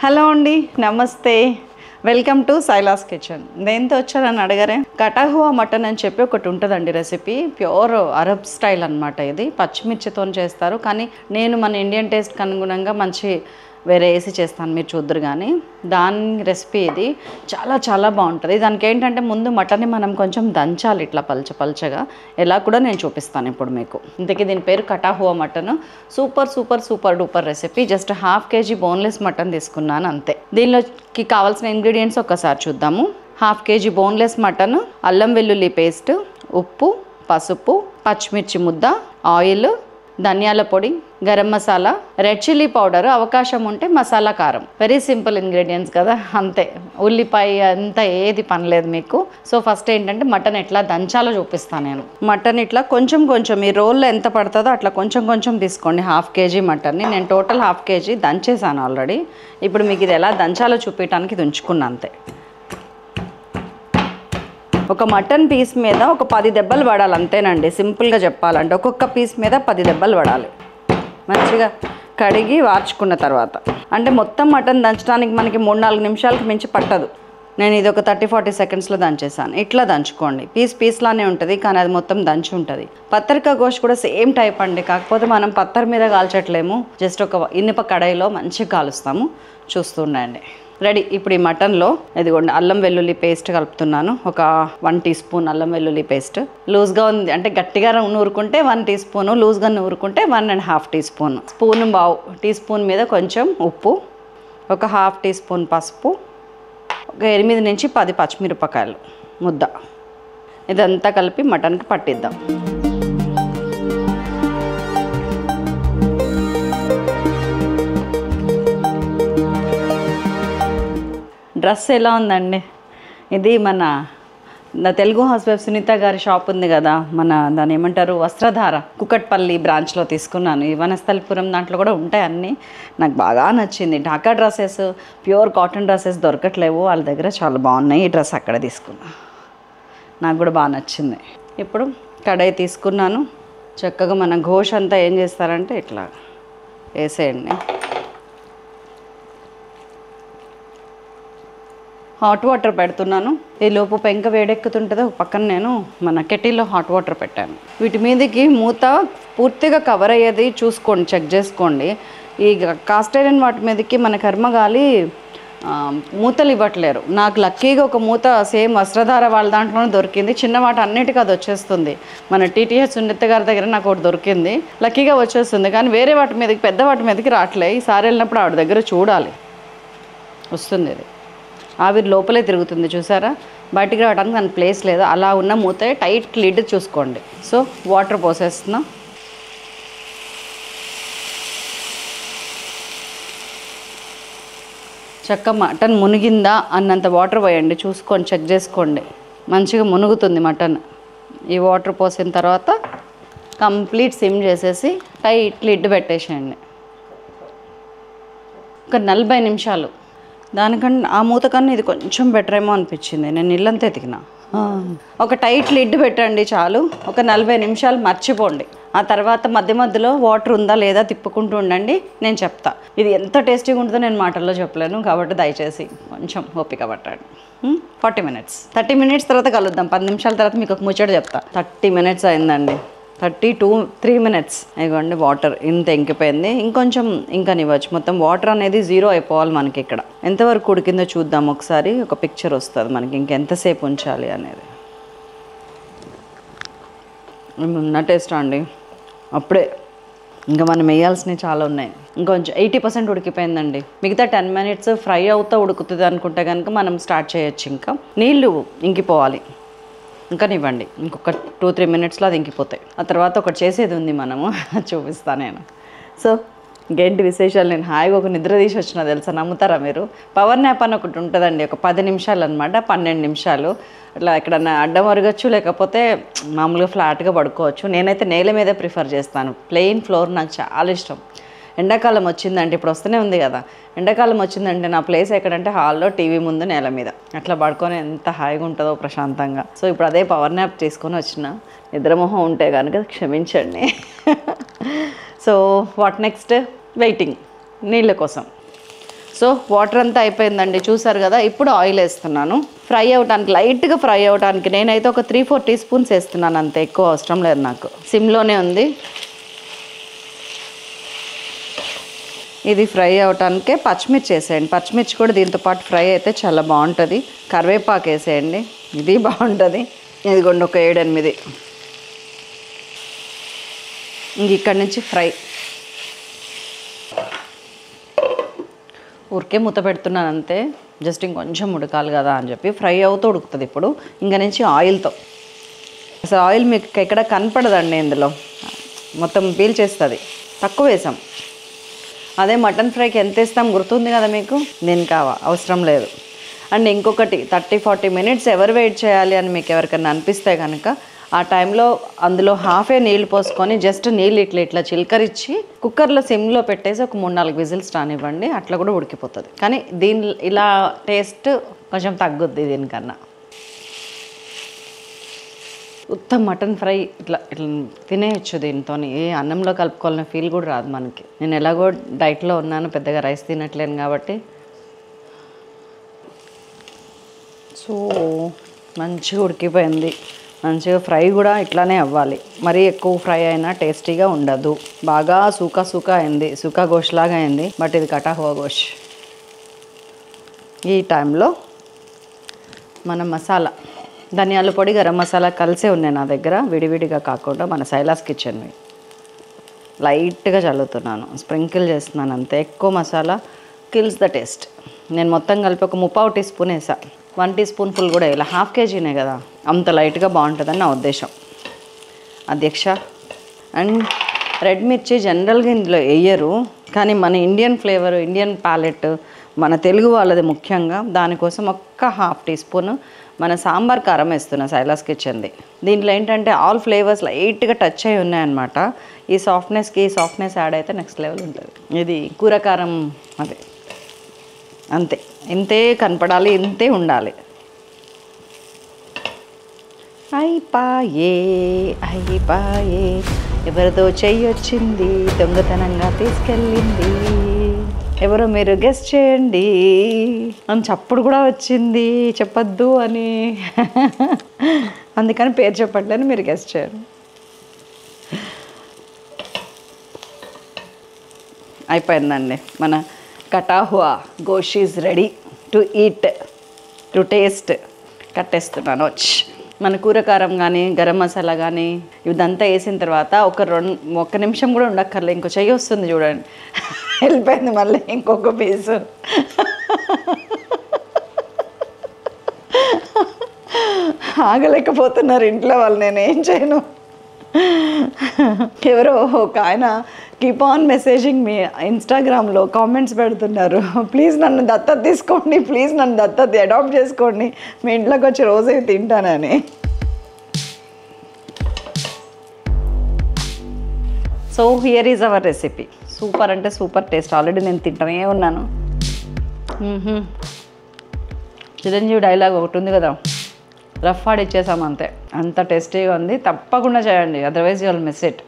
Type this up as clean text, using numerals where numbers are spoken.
Hello అండి, నమస్తే. Welcome to Silas kitchen. దేంతో వచ్చారని అడగరే, కటాహువా మటన్ అని చెప్పి ఒకటి ఉంటుందండి రెసిపీ. ప్యూర్ అరబ్ స్టైల్ అనమాట. ఇది పచ్చిమిర్చితో చేస్తారు, కానీ నేను మన ఇండియన్ టేస్ట్కి అనుగుణంగా మంచి వేరే వేసి చేస్తాను, మీరు చూద్దరు. కానీ దాని రెసిపీ ఇది చాలా చాలా బాగుంటుంది. దానికి ఏంటంటే ముందు మటన్ని మనం కొంచెం దంచాలి ఇట్లా పల్చగా. ఎలా కూడా నేను చూపిస్తాను ఇప్పుడు మీకు. ఇంతకీ దీని పేరు katahua mutton. Super super super duper recipe. Just 1/2 kg boneless mutton తీసుకున్నాను అంతే. దీనిలోకి కావాల్సిన ఇంగ్రీడియంట్స్ ఒక్కసారి చూద్దాము. 1/2 kg బోన్లెస్ మటన్, అల్లం వెల్లుల్లి పేస్ట్, ఉప్పు, పసుపు, పచ్చిమిర్చి ముద్ద, ఆయిల్, ధనియాల పొడి, garam masala, red chilli powder, అవకాశం ఉంటే మసాలా కారం. వెరీ సింపుల్ ఇంగ్రీడియంట్స్ కదా, అంతే. ఉల్లిపాయ అంతా ఏది పనిలేదు మీకు. సో ఫస్ట్ ఏంటంటే మటన్ ఎట్లా దంచాలో చూపిస్తాను నేను. మటన్ ఇట్లా కొంచెం ఈ రోల్లో ఎంత పడుతుందో అట్లా కొంచెం తీసుకోండి. 1/2 kg మటన్ని నేను టోటల్ 1/2 kg దంచేసాను ఆల్రెడీ. ఇప్పుడు మీకు ఇది ఎలా దంచాలో చూపించడానికి ఇది ఉంచుకున్నా అంతే. ఒక మటన్ పీస్ మీద ఒక 10 దెబ్బలు పడాలి అంతేనండి. సింపుల్గా చెప్పాలంటే ఒక్కొక్క పీస్ మీద 10 దెబ్బలు పడాలి. మంచిగా కడిగి వార్చుకున్న తర్వాత, అంటే మొత్తం మటన్ దంచడానికి మనకి 3-4 నిమిషాలకు మించి పట్టదు. నేను ఇది ఒక 30-40 సెకండ్స్లో దంచేసాను. ఇట్లా దంచుకోండి. పీస్లానే ఉంటుంది, కానీ అది మొత్తం దంచి ఉంటుంది. పత్తరికా గోష్ కూడా సేమ్ టైప్ అండి, కాకపోతే మనం పత్తర్ మీద కాల్చట్లేము. జస్ట్ ఒక ఇనుప కడాయిలో మంచిగా కాలుస్తాము. చూస్తుండండి. రెడీ. ఇప్పుడు ఈ మటన్లో ఇదిగోండి అల్లం వెల్లుల్లి పేస్ట్ కలుపుతున్నాను. ఒక 1 టీ స్పూన్ అల్లం వెల్లుల్లి పేస్ట్. లూజ్గా ఉంది అంటే గట్టిగా నూరుకుంటే 1 టీ స్పూను, లూజ్గా నూరుకుంటే 1.5 టీ స్పూన్. టీ స్పూన్ మీద కొంచెం ఉప్పు, ఒక 1/2 టీ స్పూన్ పసుపు, ఒక 8 నుంచి 10 పచ్చిమిరపకాయలు ముద్ద. ఇదంతా కలిపి మటన్కి పట్టిద్దాం. డ్రెస్ ఎలా ఉందండి? ఇది మన తెలుగు హౌస్ వైఫ్ సునీత గారి షాప్ ఉంది కదా, దాని ఏమంటారు, వస్త్రధార, కుకట్పల్లి బ్రాంచ్లో తీసుకున్నాను. ఈ వనస్థలిపురం దాంట్లో కూడా ఉంటాయి అన్నీ. నాకు బాగా నచ్చింది. Dhaka dresses, pure cotton dresses దొరకట్లేవు వాళ్ళ దగ్గర, చాలా బాగున్నాయి. ఈ డ్రెస్ అక్కడ తీసుకున్నా, నాకు కూడా బాగా నచ్చింది. ఇప్పుడు కడాయి తీసుకున్నాను. చక్కగా మన ఘోష్ అంతా ఏం చేస్తారంటే ఇట్లా వేసేయండి. హాట్ వాటర్ పెడుతున్నాను. ఈ లోపు పెంక వేడెక్కుతుంటుందో పక్కన నేను మన కెటిల్లో హాట్ వాటర్ పెట్టాను. వీటి మీదకి మూత పూర్తిగా కవర్ అయ్యేది చూసుకోండి, చెక్ చేసుకోండి. ఈ కాస్ట్ ఐరన్ వాటి మీదకి మన కర్మగాలి మూతలు ఇవ్వట్లేరు. నాకు లక్కీగా ఒక మూత సేమ్ వస్త్రధార వాళ్ళ దాంట్లోనే దొరికింది. చిన్న వాటి అన్నిటికీ అది వచ్చేస్తుంది. మన టీటీహెచ్ సునీత గారి దగ్గర నాకు ఒకటి దొరికింది, లక్కీగా వచ్చేస్తుంది. కానీ వేరే వాటి మీదకి, పెద్ద వాటి మీదకి రావట్లే. ఈసారి వెళ్ళినప్పుడు ఆవిడ దగ్గర చూడాలి, వస్తుంది. ఇది ఆవిరి లోపలే తిరుగుతుంది చూసారా, బయటికి రావడానికి దాని ప్లేస్ లేదు. అలా ఉన్న మూత టైట్ లిడ్ చూసుకోండి. సో వాటర్ పోసేస్తున్నాం. చక్క మటన్ మునిగిందా అన్నంత వాటర్ పోయండి, చూసుకోండి, చెక్ చేసుకోండి. మంచిగా మునుగుతుంది మటన్. ఈ వాటర్ పోసిన తర్వాత కంప్లీట్ సిమ్ చేసేసి టైట్ లిడ్ పెట్టేసేయండి. ఒక 40 నిమిషాలు. దానికన్నా ఆ మూత కన్నా ఇది కొంచెం బెటర్ ఏమో అనిపించింది. నేను ఇల్లంతా ఎతికినా. ఒక టైట్ లిడ్ పెట్టండి చాలు. ఒక 40 నిమిషాలు మర్చిపోండి. ఆ తర్వాత మధ్యలో వాటర్ ఉందా లేదా తిప్పుకుంటూ ఉండండి, నేను చెప్తా. ఇది ఎంత టేస్టీగా ఉంటుందో నేను మాటల్లో చెప్పలేను, కాబట్టి దయచేసి కొంచెం ఓపిక పట్టండి. 40 మినిట్స్, 30 మినిట్స్ తర్వాత కలుద్దాం. 10 నిమిషాల తర్వాత మీకు ఒక ముచ్చట చెప్తా. 30 మినిట్స్ అయిందండి. 3 మినిట్స్. ఇదిగోండి వాటర్ ఇంత ఎంకిపోయింది. ఇంకొంచెం ఇంకనివ్వచ్చు. మొత్తం వాటర్ అనేది 0 అయిపోవాలి మనకి. ఇక్కడ ఎంతవరకు ఉడికిందో చూద్దాం ఒకసారి. ఒక పిక్చర్ వస్తుంది మనకి ఇంకెంతసేపు ఉంచాలి అనేది. ఉన్న టేస్ట్ అండి అప్పుడే. ఇంకా మనం వేయాల్సినవి చాలా ఉన్నాయి. ఇంకొంచెం 80% ఉడికిపోయిందండి. మిగతా 10 మినిట్స్ ఫ్రై అవుతా ఉడుకుతుంది అనుకుంటే కనుక మనం స్టార్ట్ చేయొచ్చు. ఇంకా నీళ్ళు ఇంకిపోవాలి. ఇంకనివ్వండి, ఇంకొక 2-3 మినిట్స్లో అది ఇంకిపోతాయి. ఆ తర్వాత ఒకటి చేసేది ఉంది మనము, చూపిస్తాను నేను. సో ఇంకేంటి విశేషాలు? నేను హాయిగా ఒక నిద్ర తీసి వచ్చినా తెలుసా, నమ్ముతారా మీరు? పవర్ న్యాప్ అని ఒకటి ఉంటుందండి, ఒక 10 నిమిషాలు అనమాట, 12 నిమిషాలు. అట్లా ఎక్కడన్నా అడ్డం ఒరగచ్చు, లేకపోతే మామూలుగా ఫ్లాట్గా పడుకోవచ్చు. నేనైతే నేల మీదే ప్రిఫర్ చేస్తాను. ప్లెయిన్ ఫ్లోర్ నాకు చాలా ఇష్టం. ఎండాకాలం వచ్చిందంటే, ఇప్పుడు వస్తూనే ఉంది కదా, ఎండాకాలం వచ్చిందంటే నా ప్లేస్ ఎక్కడంటే హాల్లో, టీవీ ముందు, నేల మీద అట్లా పడుకొని ఎంత హాయిగా ఉంటుందో ప్రశాంతంగా. సో ఇప్పుడు అదే పవర్ న్యాప్ తీసుకొని వచ్చిన. నిద్రమోహం ఉంటే కనుక క్షమించండి. So what next? వెయిటింగ్ నీళ్ళ కోసం. సో వాటర్ అంతా అయిపోయిందండి, చూసారు కదా. ఇప్పుడు ఆయిల్ వేస్తున్నాను. ఫ్రై అవడానికి, లైట్గా ఫ్రై అవడానికి నేనైతే ఒక 3-4 టీ స్పూన్స్ వేస్తున్నాను, అంతే, ఎక్కువ అవసరం లేదు నాకు. సిమ్లోనే ఉంది. ఇది ఫ్రై అవటానికే పచ్చిమిర్చి వేసేయండి. పచ్చిమిర్చి కూడా దీంతో పాటు ఫ్రై అయితే చాలా బాగుంటుంది. కరివేపాకు వేసేయండి, ఇది బాగుంటుంది. ఇదిగోండి ఒక 7-8. ఇంక ఇక్కడి నుంచి ఫ్రై. ఊరికే మూత పెడుతున్నాను అంతే, జస్ట్ ఇంకొంచెం ఉడకాలి కదా అని చెప్పి. ఫ్రై అవుతూ ఉడుకుతుంది. ఇప్పుడు ఇంక నుంచి ఆయిల్తో, అసలు ఆయిల్ మీకు ఎక్కడ కనపడదండి ఇందులో, మొత్తం పీల్చేస్తుంది. తక్కువ వేసాం. అదే మటన్ ఫ్రైకి ఎంత వేస్తాం గుర్తుంది కదా మీకు, దీనికి అవసరం లేదు. అండ్ ఇంకొకటి, 30-40 మినిట్స్ ఎవరు వెయిట్ చేయాలి అని మీకు ఎవరికైనా అనిపిస్తే కనుక ఆ టైంలో అందులో హాఫే నీళ్ళు పోసుకొని జస్ట్ నీళ్ళు ఇట్లా చిలకరించి కుక్కర్లో సిమ్లో పెట్టేసి ఒక 3-4 విజిల్స్ రానివ్వండి, అట్లా కూడా ఉడికిపోతుంది. కానీ ఇలా టేస్ట్ కొంచెం తగ్గుద్ది దీనికన్నా. ఉత్త మటన్ ఫ్రై ఇట్లా తినేయచ్చు దీంతో, ఏ అన్నంలో కలుపుకోవాలనే ఫీల్ కూడా రాదు మనకి. నేను ఎలాగో డైట్లో ఉన్నాను, పెద్దగా రైస్ తినట్లేను కాబట్టి. సో మంచిగా ఉడికిపోయింది. మంచిగా ఫ్రై కూడా ఇట్లానే అవ్వాలి, మరీ ఎక్కువ ఫ్రై అయినా టేస్టీగా ఉండదు. బాగా సూకా అయింది, సూకా గోష్ లాగా అయింది, బట్ ఇది కటా హువా గోష్. ఈ టైంలో మన మసాలా, ధనియాల పొడి, గరం మసాలా కలిసే ఉన్నాయి నా దగ్గర, విడివిడిగా కాకుండా మన సైలాస్ కిచెన్వి. లైట్గా చల్లుతున్నాను, స్ప్రింకిల్ చేస్తున్నాను అంతే. ఎక్కువ మసాలా కిల్స్ ద టేస్ట్. నేను మొత్తం కలిపి ఒక 3/4 టీ స్పూన్ వేసా, 1 టీ స్పూన్ ఫుల్ కూడా ఇలా. 1/2 కేజీనే కదా, అంత లైట్గా బాగుంటుందని నా ఉద్దేశం అధ్యక్ష. అండ్ రెడ్ మిర్చి జనరల్గా ఇందులో వేయరు, కానీ మన ఇండియన్ ఫ్లేవర్, ఇండియన్ ప్యాలెట్, మన తెలుగు వాళ్ళది ముఖ్యంగా, దానికోసం ఒక్క 1/2 టీ స్పూన్ మన సాంబార్ కారం వేస్తున్నా సైలాస్ కిచెన్ది. దీంట్లో ఏంటంటే ఆల్ ఫ్లేవర్స్ లైట్గా టచ్ అయి ఉన్నాయన్నమాట. ఈ సాఫ్ట్నెస్కి సాఫ్ట్నెస్ యాడ్ అయితే నెక్స్ట్ లెవెల్ ఉంటుంది. ఇది కూర కారం, అదే అంతే, ఇంతే కనపడాలి, ఇంతే ఉండాలి. అయిపాయే ఎవరితో చెయ్యొచ్చింది, దొంగతనంగా తీసుకెళ్ళింది ఎవరో మీరు గెస్ట్ చేయండి అని చప్పుడు కూడా వచ్చింది, చెప్పద్దు అని. అందుకని పేరు చెప్పట్లేని మీరు గెస్ట్ చేయరు. అయిపోయిందండి, మన kata hua gosht is ready to eat, to taste. కట్టేస్తున్నాను. మన కూరకారం కానీ గరం మసాలా కానీ ఇదంతా వేసిన తర్వాత ఒక్క నిమిషం కూడా ఉండక్కర్లే, ఇంకో చెయ్యి వస్తుంది చూడండి, వెళ్ళిపోయింది మళ్ళీ ఇంకొక పీసు. ఆగలేకపోతున్నారు ఇంట్లో వాళ్ళు, నేనేం చేయను. ఎవరో ఒక ఆయన కీప్ ఆన్ మెసేజింగ్ మీ ఇన్స్టాగ్రామ్లో కామెంట్స్ పెడుతున్నారు, ప్లీజ్ నన్ను దత్తత తీసుకోండి, ప్లీజ్ నన్ను దత్తత అడాప్ట్ చేసుకోండి, మీ ఇంట్లోకి వచ్చి రోజే తింటానని. So here is our recipe. Super అంటే సూపర్ టేస్ట్, ఆల్రెడీ నేను తింటూనే ఉన్నాను. చిరంజీవి డైలాగ్ ఒకటి ఉంది కదా, రఫ్ ఆడి ఇచ్చేసాం అంతే, అంత టేస్టీగా ఉంది. తప్పకుండా చేయండి, otherwise you will miss it.